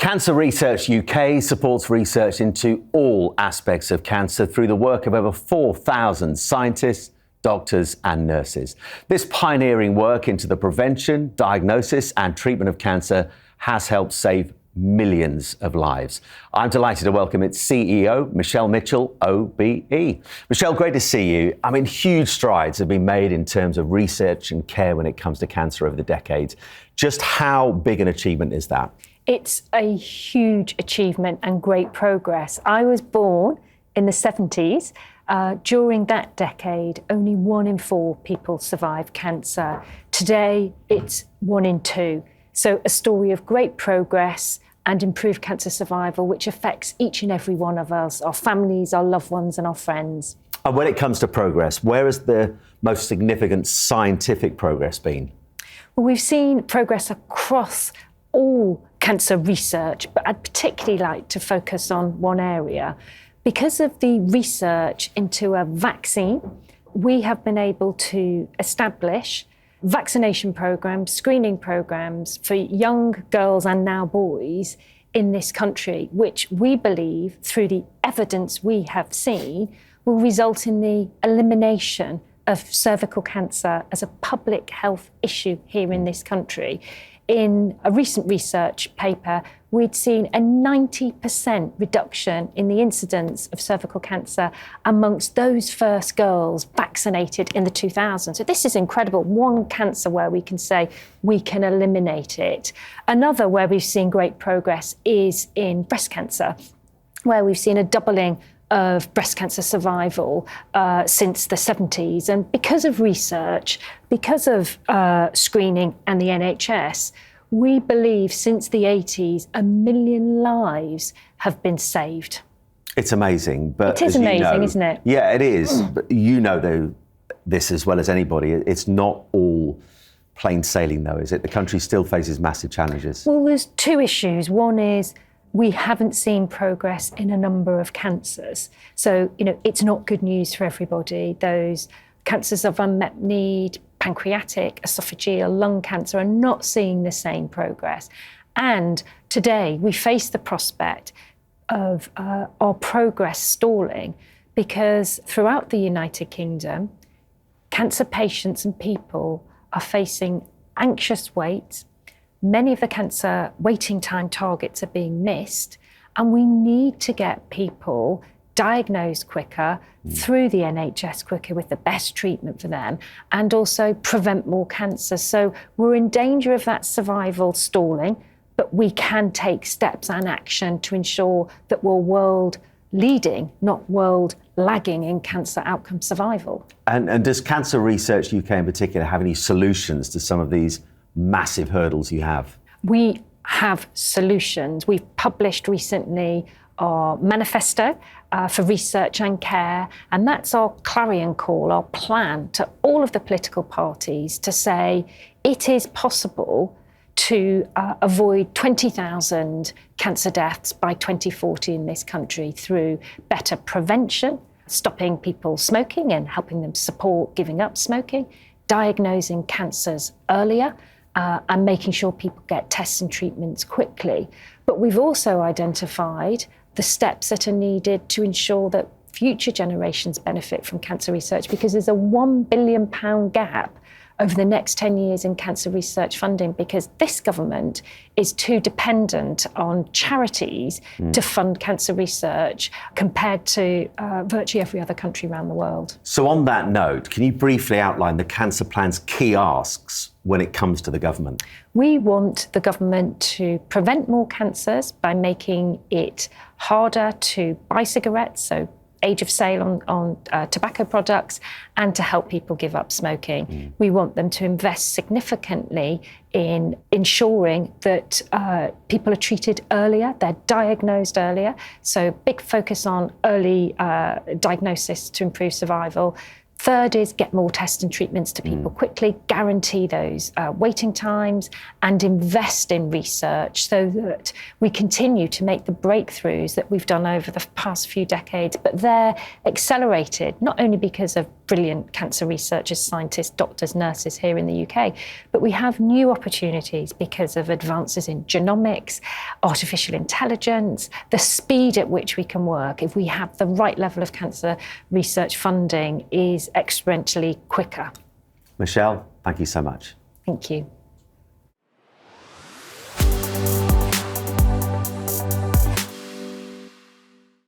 Cancer Research UK supports research into all aspects of cancer through the work of over 4,000 scientists, doctors and nurses. This pioneering work into the prevention, diagnosis and treatment of cancer has helped save millions of lives. I'm delighted to welcome its CEO, Michelle Mitchell, OBE. Michelle, great to see you. I mean, huge strides have been made in terms of research and care when it comes to cancer over the decades. Just how big an achievement is that? It's a huge achievement and great progress. I was born in the 70s. During that decade, only 1 in 4 people survived cancer. Today, it's 1 in 2. So a story of great progress and improved cancer survival, which affects each and every one of us, our families, our loved ones and our friends. And when it comes to progress, where has the most significant scientific progress been? Well, we've seen progress across all cancer research, but I'd particularly like to focus on one area. Because of the research into a vaccine, we have been able to establish vaccination programs, screening programs for young girls and now boys in this country, which we believe, through the evidence we have seen, will result in the elimination of cervical cancer as a public health issue here in this country. In a recent research paper, we'd seen a 90% reduction in the incidence of cervical cancer amongst those first girls vaccinated in the 2000s. So this is incredible. One cancer where we can say we can eliminate it. Another where we've seen great progress is in breast cancer, where we've seen a doubling of breast cancer survival since the 70s. And because of research, because of screening and the NHS, we believe since the 80s, 1 million lives have been saved. It's amazing. But it is amazing, isn't it? Yeah, it is. But you know this as well as anybody. It's not all plain sailing, though, is it? The country still faces massive challenges. Well, there's 2 issues. One is we haven't seen progress in a number of cancers. So, it's not good news for everybody. Those cancers of unmet need, pancreatic, esophageal, lung cancer are not seeing the same progress. And today we face the prospect of our progress stalling because throughout the United Kingdom, cancer patients and people are facing anxious wait. Many of the cancer waiting time targets are being missed, and we need to get people diagnosed quicker through the NHS quicker with the best treatment for them and also prevent more cancer. So we're in danger of that survival stalling, but we can take steps and action to ensure that we're world leading, not world lagging in cancer outcome survival. And does Cancer Research UK in particular have any solutions to some of these massive hurdles you have? We have solutions. We've published recently our manifesto for research and care, and that's our clarion call, our plan to all of the political parties to say it is possible to avoid 20,000 cancer deaths by 2040 in this country through better prevention, stopping people smoking and helping them support giving up smoking, diagnosing cancers earlier, and making sure people get tests and treatments quickly. But we've also identified the steps that are needed to ensure that future generations benefit from cancer research, because there's a £1 billion gap over the next 10 years in cancer research funding because this government is too dependent on charities to fund cancer research compared to virtually every other country around the world. So on that note, can you briefly outline the Cancer Plan's key asks when it comes to the government? We want the government to prevent more cancers by making it harder to buy cigarettes, so age of sale on tobacco products, and to help people give up smoking. We want them to invest significantly in ensuring that people are treated earlier, they're diagnosed earlier. So big focus on early diagnosis to improve survival. Third is get more tests and treatments to people quickly, guarantee those waiting times, and invest in research so that we continue to make the breakthroughs that we've done over the past few decades. But they're accelerated, not only because of brilliant cancer researchers, scientists, doctors, nurses here in the UK. But we have new opportunities because of advances in genomics, artificial intelligence, the speed at which we can work, if we have the right level of cancer research funding, is exponentially quicker. Michelle, thank you so much. Thank you.